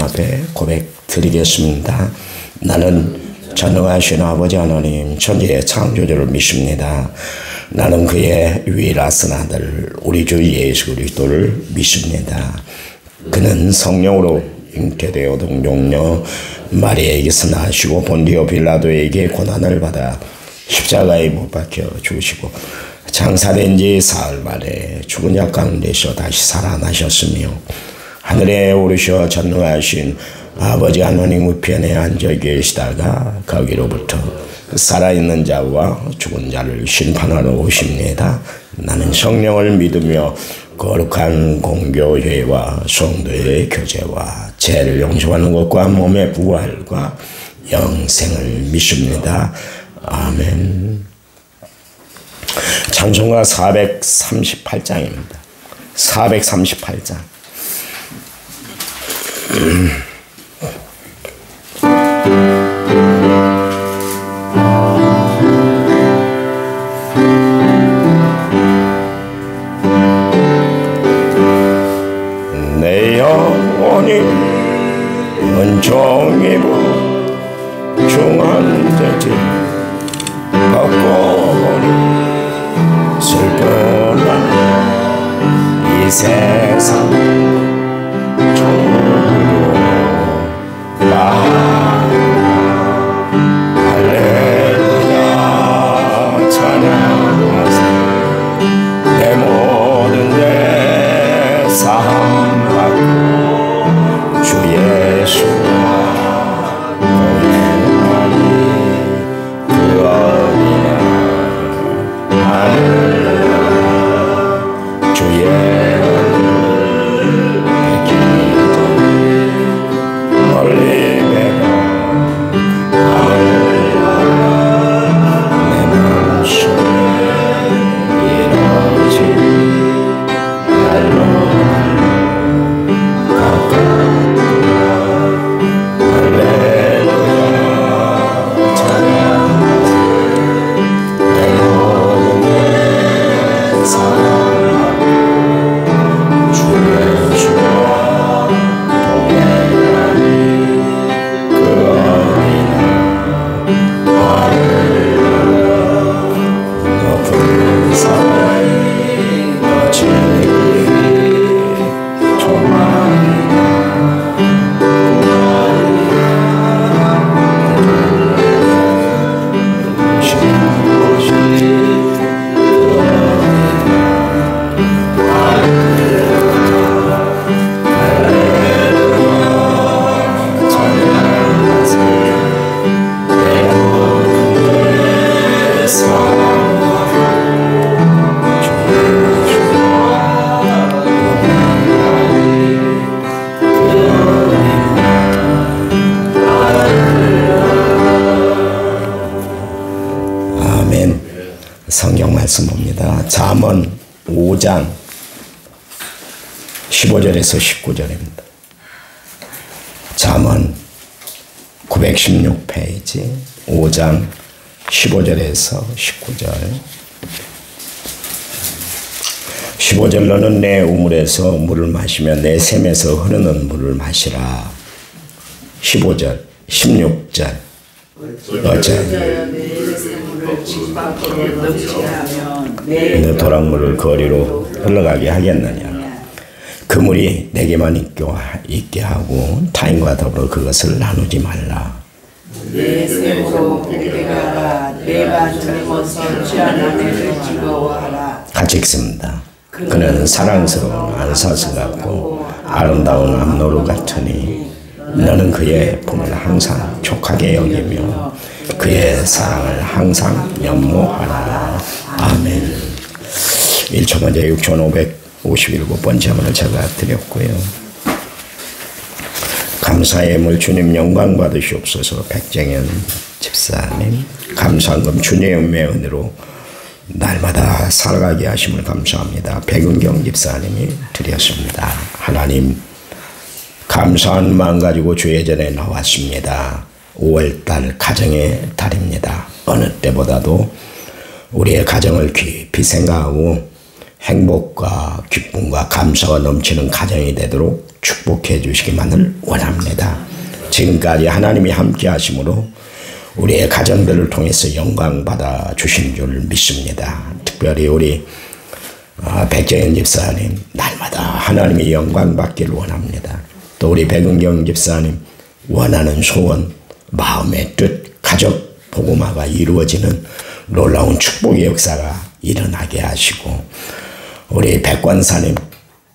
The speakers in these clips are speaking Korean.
앞에 고백드리겠습니다. 나는 전능하신 아버지 하나님 천지의 창조주를 믿습니다. 나는 그의 유일하신 아들 우리 주 예수 그리스도를 믿습니다. 그는 성령으로 잉태되어 동정녀 마리아에게서 나시고 본디오 빌라도에게 고난을 받아 십자가에 못 박혀 죽으시고 장사된 지 사흘 만에 죽은 자 가운데서 다시 살아나셨으며 하늘에 오르셔 전능하신 아버지 하나님 우편에 앉아 계시다가 거기로부터 살아있는 자와 죽은 자를 심판하러 오십니다. 나는 성령을 믿으며 거룩한 공교회와 성도의 교제와 죄를 용서하는 것과 몸의 부활과 영생을 믿습니다. 아멘. 찬송가 438장입니다. 438장. 내 영혼이 은총이고 중한 죄지 벗고 보니 슬픔한 이 세상 종으로 할렐루야 찬양하세 내 모든 죄 사함받고 주 예수와 동행하니 그 어린아 하늘나라 주의 성경 말씀 봅니다. 잠언 5장 15절에서 19절입니다. 잠언 916페이지 5장 15절에서 19절. 15절 너는 내 우물에서 물을 마시며 내 샘에서 흐르는 물을 마시라. 15절 16절 어째 너 도랑물을 거리로 흘러가게 하겠느냐. 그 물이 내게만 있게 하고 타인과 더불어 그것을 나누지 말라. 내 샘으로 공개하라. 내 마음에 모서 취한 아내를 즐거워하라. 같이 읽습니다. 그는 사랑스러운 안사스 같고 아름다운 암노루 같으니 너는 그의 품을 항상 촉하게 여기며 그의 사랑을 항상 연모하라. 아멘. 1초 먼저 6557번째 문을 제가 드렸고요. 감사의 물 주님 영광 받으시옵소서. 백정현 집사님 감사한금 주님의 은혜로 날마다 살아가게 하심을 감사합니다. 백은경 집사님이 드렸습니다. 하나님 감사한 마음 가지고 주 예전에 나왔습니다. 5월달 가정의 달입니다. 어느 때보다도 우리의 가정을 깊이 생각하고 행복과 기쁨과 감사가 넘치는 가정이 되도록 축복해 주시기만을 원합니다. 지금까지 하나님이 함께 하심으로 우리의 가정들을 통해서 영광 받아 주신 줄 믿습니다. 특별히 우리 백정현 집사님 날마다 하나님의 영광 받기를 원합니다. 또 우리 백은경 집사님 원하는 소원, 마음의 뜻, 가족 복음화가 이루어지는 놀라운 축복의 역사가 일어나게 하시고, 우리 백관사님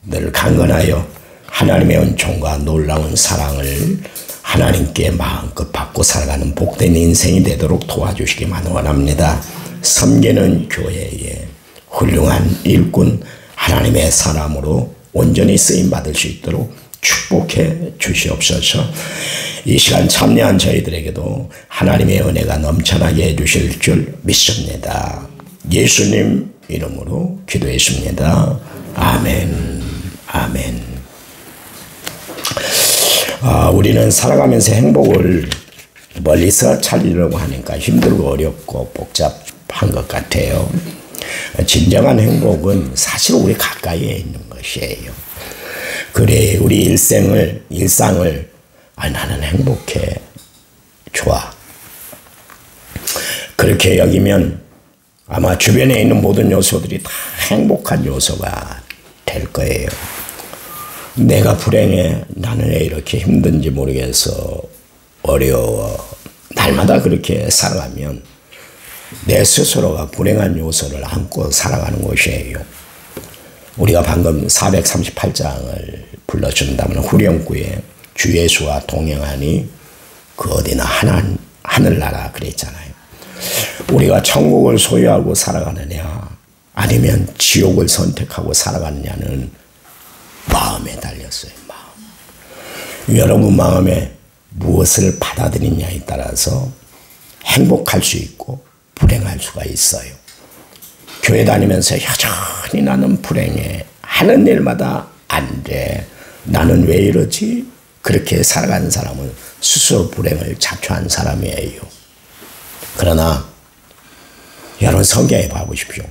늘 강건하여 하나님의 은총과 놀라운 사랑을 하나님께 마음껏 받고 살아가는 복된 인생이 되도록 도와주시기만 원합니다. 섬기는 교회에 훌륭한 일꾼, 하나님의 사람으로 온전히 쓰임받을 수 있도록 축복해 주시옵소서. 이 시간 참여한 저희들에게도 하나님의 은혜가 넘쳐나게 해주실 줄 믿습니다. 예수님 이름으로 기도했습니다. 아멘. 아멘. 우리는 살아가면서 행복을 멀리서 찾으려고 하니까 힘들고 어렵고 복잡한 것 같아요. 진정한 행복은 사실 우리 가까이에 있는 것이에요. 그래, 우리 일상을 나는 행복해, 좋아, 그렇게 여기면 아마 주변에 있는 모든 요소들이 다 행복한 요소가 될 거예요. 내가 불행해, 나는 왜 이렇게 힘든지 모르겠어, 어려워, 날마다 그렇게 살아가면 내 스스로가 불행한 요소를 안고 살아가는 것이에요. 우리가 방금 438장을 불러준다면 후렴구에 주 예수와 동행하니 그 어디나 하늘나라 그랬잖아요. 우리가 천국을 소유하고 살아가느냐 아니면 지옥을 선택하고 살아가느냐는 마음에 달렸어요. 마음. 여러분 마음에 무엇을 받아들이냐에 따라서 행복할 수 있고 불행할 수가 있어요. 교회 다니면서 여전히 나는 불행해, 하는 일마다 안 돼, 나는 왜 이러지? 그렇게 살아가는 사람은 스스로 불행을 자초한 사람이에요. 그러나 여러분 성경에 봐보십시오.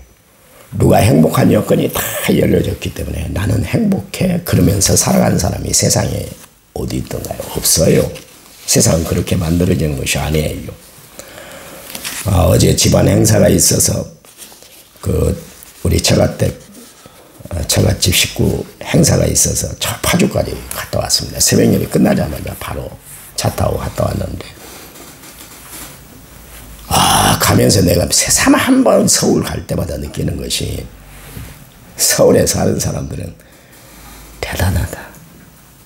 누가 행복한 여건이 다 열려졌기 때문에 나는 행복해 그러면서 살아가는 사람이 세상에 어디 있던가요? 없어요. 세상은 그렇게 만들어지는 것이 아니에요. 어제 집안 행사가 있어서 우리 처갓집 식구 행사가 있어서 저 파주까지 갔다 왔습니다. 새벽 예배 끝나자마자 바로 차 타고 갔다 왔는데, 가면서 내가 새삼 한 번 서울 갈 때마다 느끼는 것이, 서울에 사는 사람들은 대단하다.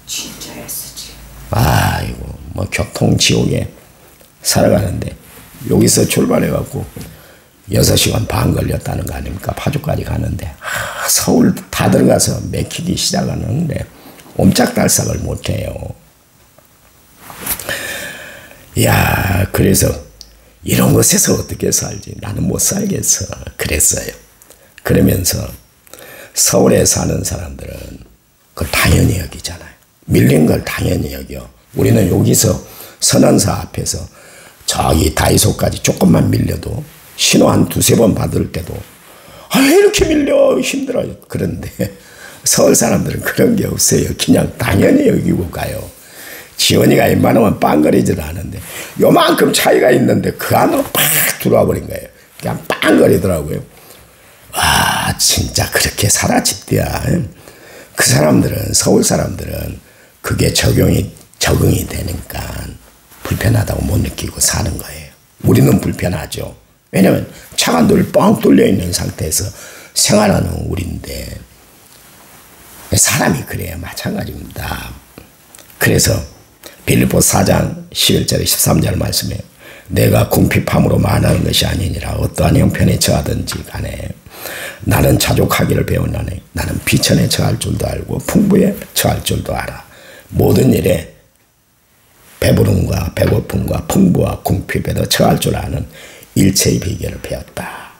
진짜였었지. 이거 뭐 교통지옥에 살아가는데 여기서 출발해갖고 6시간 반 걸렸다는 거 아닙니까? 파주까지 가는데 서울 다 들어가서 맥히기 시작하는데 옴짝달싹을 못해요. 야, 그래서 이런 곳에서 어떻게 살지? 나는 못 살겠어. 그랬어요. 그러면서 서울에 사는 사람들은 그걸 당연히 여기잖아요. 밀린 걸 당연히 여겨. 우리는 여기서 선언사 앞에서 저기 다이소까지 조금만 밀려도 신호 한 2-3번 받을 때도 왜 이렇게 밀려 힘들어요. 그런데 서울 사람들은 그런 게 없어요. 그냥 당연히 여기고 가요. 지원이가 웬만하면 빵거리지도 않은데 요만큼 차이가 있는데 그 안으로 팍 들어와 버린 거예요. 그냥 빵거리더라고요. 와, 진짜 그렇게 살아집대야. 그 사람들은, 서울 사람들은 그게 적응이 되니까 불편하다고 못 느끼고 사는 거예요. 우리는 불편하죠. 왜냐면 차가 늘 뻥 뚫려 있는 상태에서 생활하는 우리인데, 사람이 그래야 마찬가지입니다. 그래서 빌립보 4장 11절에 13절 말씀에 내가 궁핍함으로 말하는 것이 아니니라 어떠한 형편에 처하든지 간에 나는 자족하기를 배웠나니 나는 비천에 처할 줄도 알고 풍부에 처할 줄도 알아. 모든 일에 배부름과 배고픔과 풍부와 궁핍에도 처할 줄 아는 일체의 비결을 배웠다.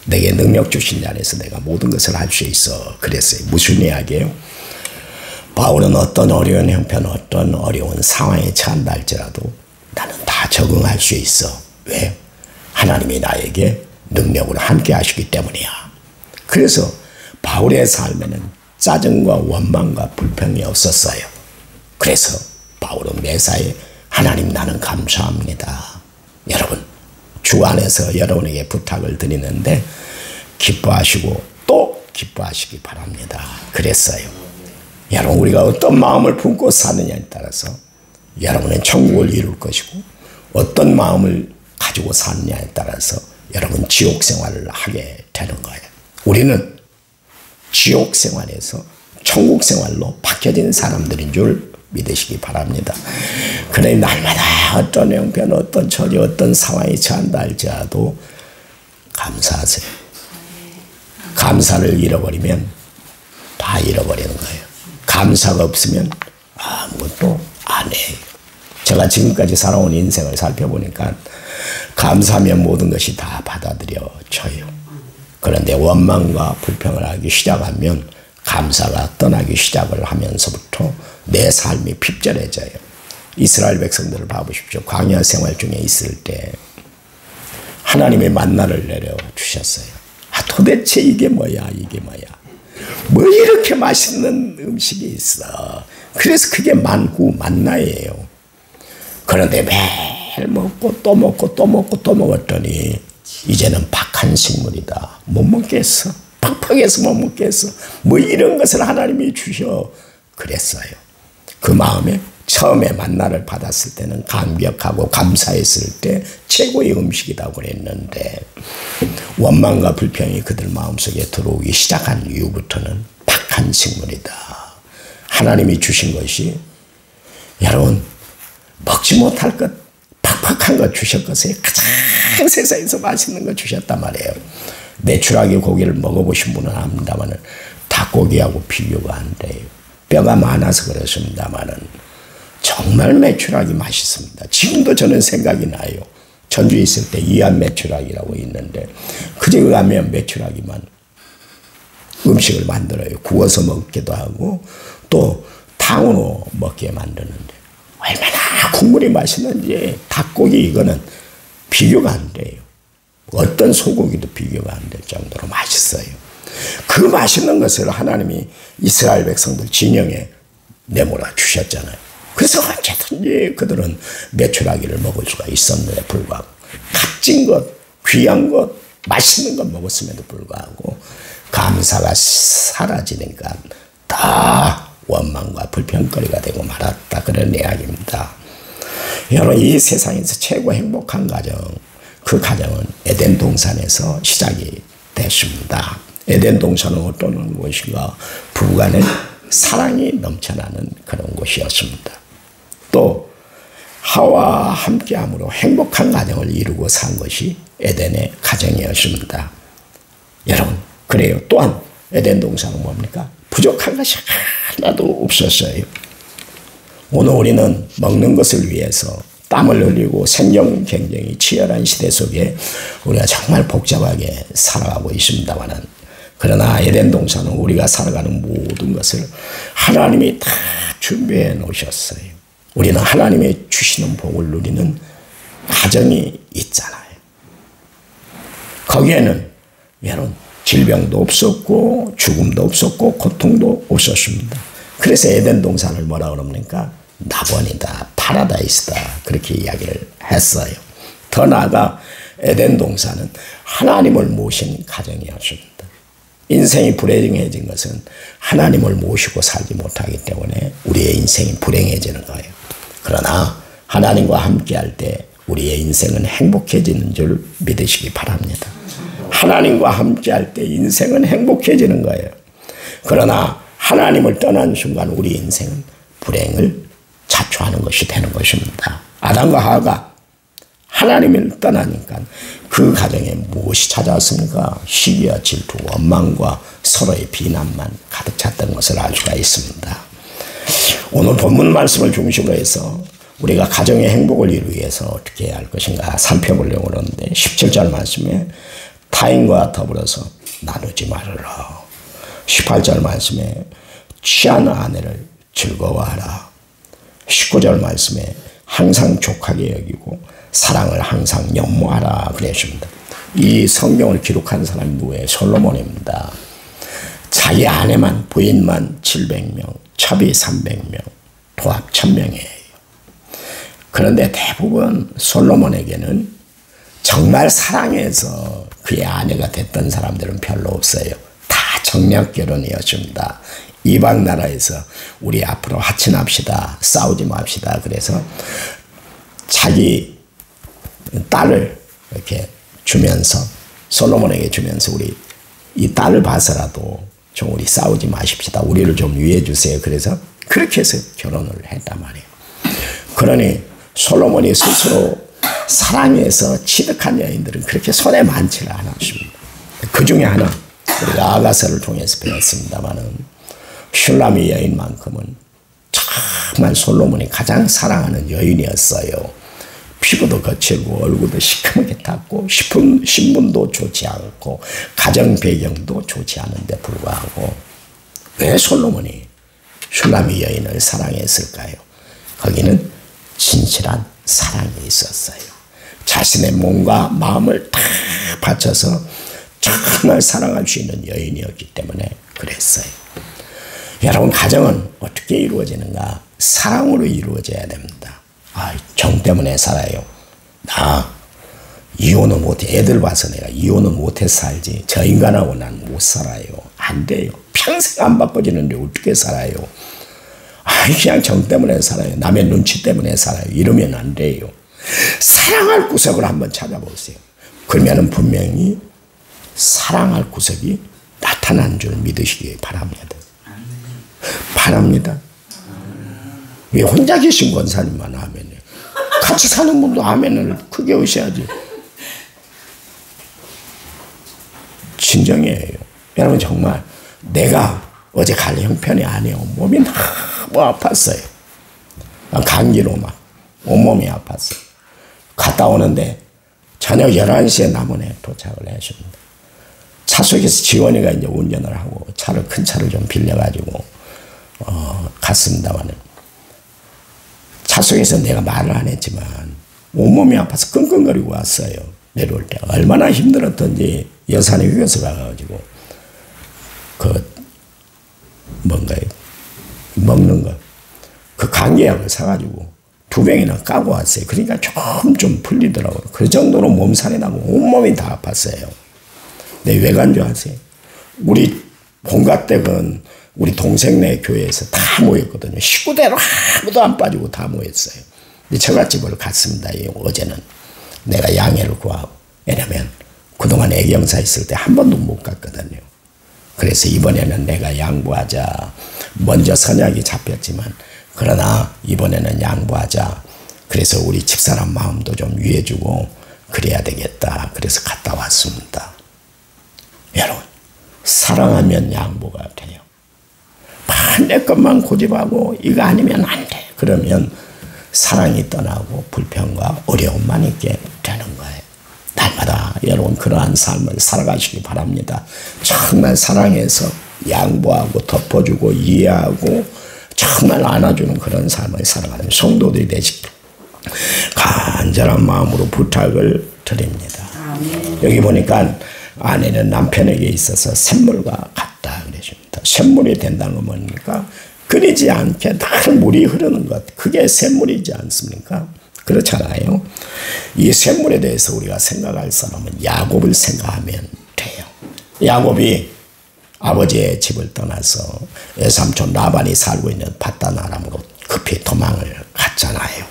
내게 능력 주신 자 안에서 내가 모든 것을 할 수 있어. 그랬어요. 무슨 이야기예요? 바울은 어떤 어려운 형편, 어떤 어려운 상황에 처한다 할지라도 나는 다 적응할 수 있어. 왜? 하나님이 나에게 능력으로 함께 하시기 때문이야. 그래서 바울의 삶에는 짜증과 원망과 불평이 없었어요. 그래서 바울은 매사에 하나님 나는 감사합니다. 여러분 주 안에서 여러분에게 부탁을 드리는데 기뻐하시고 또 기뻐하시기 바랍니다. 그랬어요. 여러분 우리가 어떤 마음을 품고 사느냐에 따라서 여러분은 천국을 이룰 것이고 어떤 마음을 가지고 사느냐에 따라서 여러분 지옥 생활을 하게 되는 거예요. 우리는 지옥 생활에서 천국 생활로 바뀌어진 사람들인 줄 믿으시기 바랍니다. 그러니 날마다 어떤 형편, 어떤 처지, 어떤 상황이 처한다 할지라도 감사하세요. 감사를 잃어버리면 다 잃어버리는 거예요. 감사가 없으면 아무것도 안 해요. 제가 지금까지 살아온 인생을 살펴보니까 감사하면 모든 것이 다 받아들여져요. 그런데 원망과 불평을 하기 시작하면 감사가 떠나기 시작을 하면서부터 내 삶이 핍절해져요. 이스라엘 백성들을 봐보십시오. 광야 생활 중에 있을 때 하나님의 만나를 내려주셨어요. 도대체 이게 뭐야, 이게 뭐야. 뭐 이렇게 맛있는 음식이 있어. 그래서 그게 만구, 만나예요. 그런데 매일 먹고 또 먹고 또 먹고 또 먹었더니 이제는 박한 식물이다. 못 먹겠어. 팍팍해서 못 먹겠어. 뭐 이런 것을 하나님이 주셔. 그랬어요. 그 마음에 처음에 만나를 받았을 때는 감격하고 감사했을 때 최고의 음식이라고 그랬는데 원망과 불평이 그들 마음속에 들어오기 시작한 이후부터는 박한 식물이다. 하나님이 주신 것이 여러분 먹지 못할 것 팍팍한 것 주셨겠어요. 가장 세상에서 맛있는 거 주셨단 말이에요. 메추라기 고기를 먹어보신 분은 압니다만 닭고기하고 비교가 안 돼요. 뼈가 많아서 그렇습니다만 정말 메추라기 맛있습니다. 지금도 저는 생각이 나요. 전주에 있을 때 이한 메추라기라고 있는데 그 집에 가면 메추라기만 음식을 만들어요. 구워서 먹기도 하고 또 탕으로 먹게 만드는데 얼마나 국물이 맛있는지 닭고기 이거는 비교가 안 돼요. 어떤 소고기도 비교가 안 될 정도로 맛있어요. 그 맛있는 것을 하나님이 이스라엘 백성들 진영에 내몰아 주셨잖아요. 그래서 언제든지 그들은 메추라기를 먹을 수가 있었는데 불구하고 값진 것, 귀한 것, 맛있는 것 먹었음에도 불구하고 감사가 사라지니까 다 원망과 불평거리가 되고 말았다. 그런 이야기입니다. 여러분 이 세상에서 최고 행복한 가정, 그 가정은 에덴 동산에서 시작이 됐습니다. 에덴 동산은 어떤 곳인가? 부부간의 사랑이 넘쳐나는 그런 곳이었습니다. 또 하와와 함께함으로 행복한 가정을 이루고 산 것이 에덴의 가정이었습니다. 여러분 그래요. 또한 에덴 동산은 뭡니까? 부족한 것이 하나도 없었어요. 오늘 우리는 먹는 것을 위해서 땀을 흘리고 생존 경쟁이 치열한 시대 속에 우리가 정말 복잡하게 살아가고 있습니다만 그러나 에덴 동산은 우리가 살아가는 모든 것을 하나님이 다 준비해 놓으셨어요. 우리는 하나님의 주시는 복을 누리는 가정이 있잖아요. 거기에는 여러분 질병도 없었고 죽음도 없었고 고통도 없었습니다. 그래서 에덴 동산을 뭐라 그럽니까? 낙원이다, 파라다이스다 그렇게 이야기를 했어요. 더 나아가 에덴 동산은 하나님을 모신 가정이었습니다. 인생이 불행해진 것은 하나님을 모시고 살지 못하기 때문에 우리의 인생이 불행해지는 거예요. 그러나 하나님과 함께할 때 우리의 인생은 행복해지는 줄 믿으시기 바랍니다. 하나님과 함께할 때 인생은 행복해지는 거예요. 그러나 하나님을 떠난 순간 우리 인생은 불행을 자초하는 것이 되는 것입니다. 아담과 하와가 하나님을 떠나니까 그 가정에 무엇이 찾아왔습니까? 시기와 질투, 원망과 서로의 비난만 가득 찼던 것을 알 수가 있습니다. 오늘 본문 말씀을 중심으로 해서 우리가 가정의 행복을 이루기 위해서 어떻게 해야 할 것인가 살펴보려고 하는데 17절 말씀에 타인과 더불어서 나누지 말아라. 18절 말씀에 취한 아내를 즐거워하라. 19절 말씀에 항상 족하게 여기고 사랑을 항상 연모하라 그랬습니다. 이 성경을 기록한 사람이 누구예요? 솔로몬입니다. 자기 아내만 부인만 700명, 첩이 300명, 도합 1000명이에요. 그런데 대부분 솔로몬에게는 정말 사랑해서 그의 아내가 됐던 사람들은 별로 없어요. 다 정략 결혼이었습니다. 이방 나라에서 우리 앞으로 하친합시다, 싸우지 맙시다. 그래서 자기 딸을 이렇게 주면서, 솔로몬에게 주면서 우리 이 딸을 봐서라도 좀 우리 싸우지 마십시다. 우리를 좀 위해 주세요. 그래서 그렇게 해서 결혼을 했단 말이에요. 그러니 솔로몬이 스스로 사랑해서 취득한 여인들은 그렇게 손에 많지를 않았습니다. 그 중에 하나 우리가 아가서를 통해서 배웠습니다마는 슐라미 여인만큼은 정말 솔로몬이 가장 사랑하는 여인이었어요. 피부도 거칠고 얼굴도 시커멓게 탔고 신분도 좋지 않고 가정 배경도 좋지 않은데 불구하고 왜 솔로몬이 슐라미 여인을 사랑했을까요? 거기는 진실한 사랑이 있었어요. 자신의 몸과 마음을 다 바쳐서 정말 사랑할 수 있는 여인이었기 때문에 그랬어요. 여러분, 가정은 어떻게 이루어지는가? 사랑으로 이루어져야 됩니다. 정 때문에 살아요. 나 이혼은 못해. 애들 봐서 내가 이혼은 못해 살지. 저 인간하고 난 못 살아요. 안 돼요. 평생 안 바꿔지는데 어떻게 살아요? 그냥 정 때문에 살아요. 남의 눈치 때문에 살아요. 이러면 안 돼요. 사랑할 구석을 한번 찾아보세요. 그러면 분명히 사랑할 구석이 나타난 줄 믿으시기 바랍니다. 바랍니다. 왜 혼자 계신 권사님만 아멘이에요? 같이 사는 분도 아멘을 크게 하셔야지. 진정이에요. 여러분, 정말 내가 어제 갈 형편이 아니에요. 몸이 너무 아팠어요. 감기로 막 온몸이 아팠어요. 갔다 오는데 저녁 11시에 남원에 도착을 했습니다. 차 속에서 지원이가 이제 운전을 하고 큰 차를 좀 빌려가지고 갔습니다만 차 속에서 내가 말을 안 했지만 온몸이 아파서 끙끙거리고 왔어요. 내려올 때 얼마나 힘들었던지 여산에 휴게소 가가지고 뭔가요? 먹는 거. 그 감기약을 사가지고 2병이나 까고 왔어요. 그러니까 좀 풀리더라고요. 그 정도로 몸살이 나고 온몸이 다 아팠어요. 근데 왜 간 줄 아세요? 우리 본가댁은 우리 동생네 교회에서 다 모였거든요. 식구대로 아무도 안 빠지고 다 모였어요. 근데 처갓집을 갔습니다. 어제는 내가 양해를 구하고. 왜냐면 그동안 애경사 있을 때 한 번도 못 갔거든요. 그래서 이번에는 내가 양보하자. 먼저 선약이 잡혔지만 그러나 이번에는 양보하자. 그래서 우리 집사람 마음도 좀 위해주고 그래야 되겠다. 그래서 갔다 왔습니다. 여러분, 사랑하면 양보가 돼요. 내 것만 고집하고 이거 아니면 안 돼. 그러면 사랑이 떠나고 불평과 어려움만 있게 되는 거예요. 날마다 여러분 그러한 삶을 살아가시기 바랍니다. 정말 사랑해서 양보하고 덮어주고 이해하고 정말 안아주는 그런 삶을 살아가는 성도들이 되시길 간절한 마음으로 부탁을 드립니다. 아멘. 여기 보니까 아내는 남편에게 있어서 샘물과 같다 그러십니다. 샘물이 된다는 건 뭡니까? 끓이지 않게 다 물이 흐르는 것, 그게 샘물이지 않습니까? 그렇잖아요. 이 샘물에 대해서 우리가 생각할 사람은 야곱을 생각하면 돼요. 야곱이 아버지의 집을 떠나서 외삼촌 라반이 살고 있는 밧단 아람으로 급히 도망을 갔잖아요.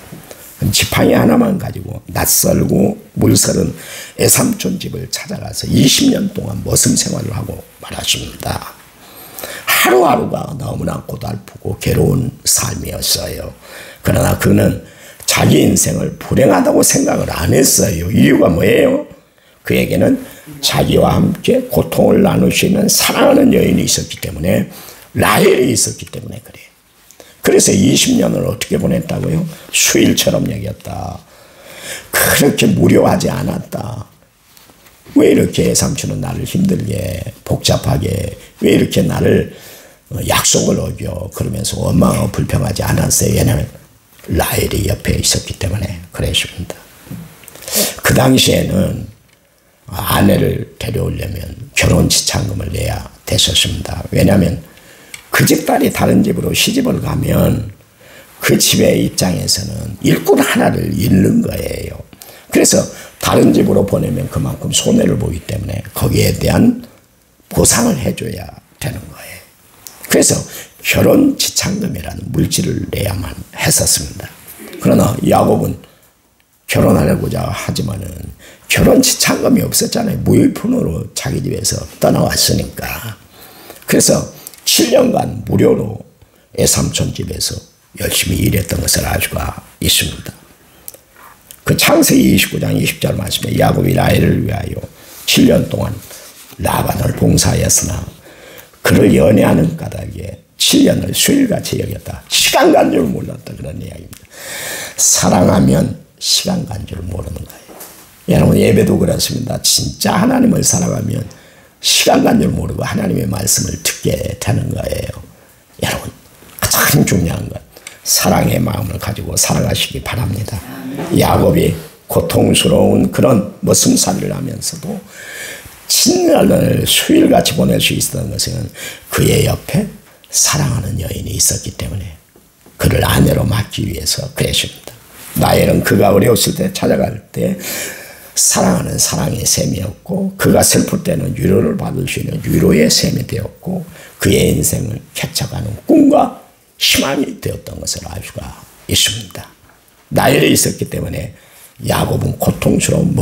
지팡이 하나만 가지고 낯설고 물설은 외삼촌 집을 찾아가서 20년 동안 머슴 생활을 하고 말았습니다. 하루하루가 너무나 고달프고 괴로운 삶이었어요. 그러나 그는 자기 인생을 불행하다고 생각을 안 했어요. 이유가 뭐예요? 그에게는 자기와 함께 고통을 나눌 수 있는 사랑하는 여인이 있었기 때문에, 라헬이 있었기 때문에 그래요. 그래서 20년을 어떻게 보냈다고요? 수일처럼 여겼다. 그렇게 무료하지 않았다. 왜 이렇게 삼촌은 나를 힘들게 복잡하게 왜 이렇게 나를 약속을 어겨 그러면서 원망하고 불평하지 않았어요. 왜냐하면 라헬이 옆에 있었기 때문에 그랬습니다. 그 당시에는 아내를 데려오려면 결혼 지참금을 내야 됐었습니다. 왜냐하면 그 집딸이 다른 집으로 시집을 가면 그 집의 입장에서는 일꾼 하나를 잃는 거예요. 그래서 다른 집으로 보내면 그만큼 손해를 보기 때문에 거기에 대한 보상을 해줘야 되는 거예요. 그래서 결혼 지참금이라는 물질을 내야만 했었습니다. 그러나 야곱은 결혼하려고자 하지만은 결혼 지참금이 없었잖아요. 무일푼으로 자기 집에서 떠나왔으니까. 그래서 7년간 무료로 애삼촌 집에서 열심히 일했던 것을 알 수가 있습니다. 그 창세기 29장 20절 말씀에 야곱이 라헬을 위하여 7년 동안 라반을 봉사하였으나 그를 연애하는 까닭에 7년을 수일같이 여겼다. 시간 간 줄 몰랐다. 그런 이야기입니다. 사랑하면 시간 간 줄 모르는 거예요. 여러분 예배도 그렇습니다. 진짜 하나님을 사랑하면 시간 간 줄 모르고 하나님의 말씀을 듣게 되는 거예요. 여러분 가장 중요한 건 사랑의 마음을 가지고 살아가시기 바랍니다. 야곱이 고통스러운 그런 머슴살이를 하면서도 7년을 수일같이 보낼 수 있었던 것은 그의 옆에 사랑하는 여인이 있었기 때문에 그를 아내로 맡기 위해서 그랬습니다. 라헬은 그가 어려웠을 때 찾아갈 때 사랑하는 사랑의 셈이었고 그가 슬플 때는 위로를 받을 수 있는 위로의 셈이 되었고 그의 인생을 개척하는 꿈과 희망이 되었던 것을 알 수가 있습니다. 라헬이 있었기 때문에 야곱은 고통스러운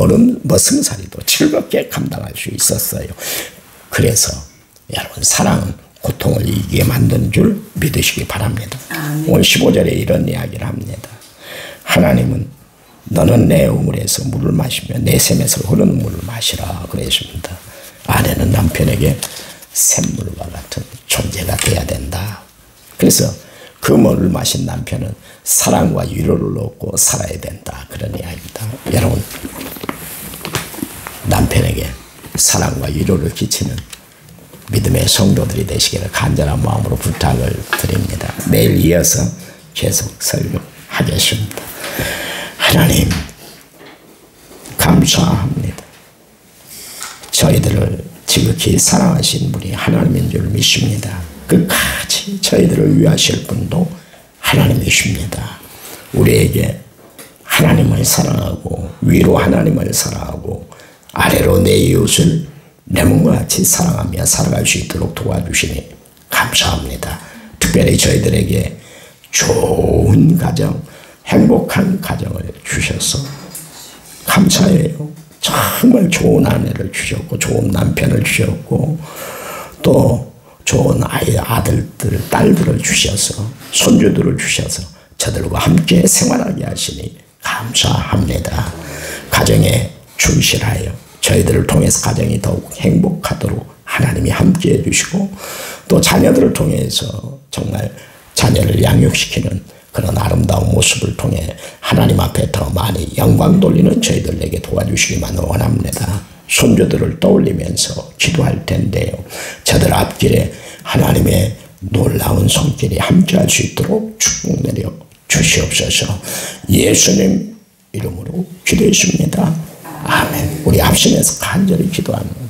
머슴살이도 즐겁게 감당할 수 있었어요. 그래서 여러분 사랑은 고통을 이기게 만드는 줄 믿으시기 바랍니다. 오늘 15절에 이런 이야기를 합니다. 하나님은 너는 내 우물에서 물을 마시며 내 샘에서 흐르는 물을 마시라 그랬습니다. 아내는 남편에게 샘물과 같은 존재가 돼야 된다. 그래서 그 물을 마신 남편은 사랑과 위로를 얻고 살아야 된다. 그런 이야기입니다. 여러분 남편에게 사랑과 위로를 끼치는 믿음의 성도들이 되시기를 간절한 마음으로 부탁을 드립니다. 내일 이어서 계속 설교하겠습니다. 하나님 감사합니다. 저희들을 지극히 사랑하신 분이 하나님인 줄 믿습니다. 끝까지 저희들을 위하실 분도 하나님이십니다. 우리에게 하나님을 사랑하고 위로 하나님을 사랑하고 아래로 내 이웃을 내 몸과 같이 사랑하며 살아갈 수 있도록 도와주시니 감사합니다. 특별히 저희들에게 좋은 가정, 행복한 가정을 주셔서 감사해요. 정말 좋은 아내를 주셨고 좋은 남편을 주셨고 또 좋은 아들들, 딸들을 주셔서 손주들을 주셔서 저들과 함께 생활하게 하시니 감사합니다. 가정에 충실하여 저희들을 통해서 가정이 더욱 행복하도록 하나님이 함께해 주시고 또 자녀들을 통해서 정말 자녀를 양육시키는 그런 아름다운 모습을 통해 하나님 앞에 더 많이 영광 돌리는 저희들에게 도와주시기만 원합니다. 손주들을 떠올리면서 기도할 텐데요. 저들 앞길에 하나님의 놀라운 손길이 함께할 수 있도록 축복 내려 주시옵소서. 예수님 이름으로 기도했습니다. 아멘. 우리 합심해서 간절히 기도합니다.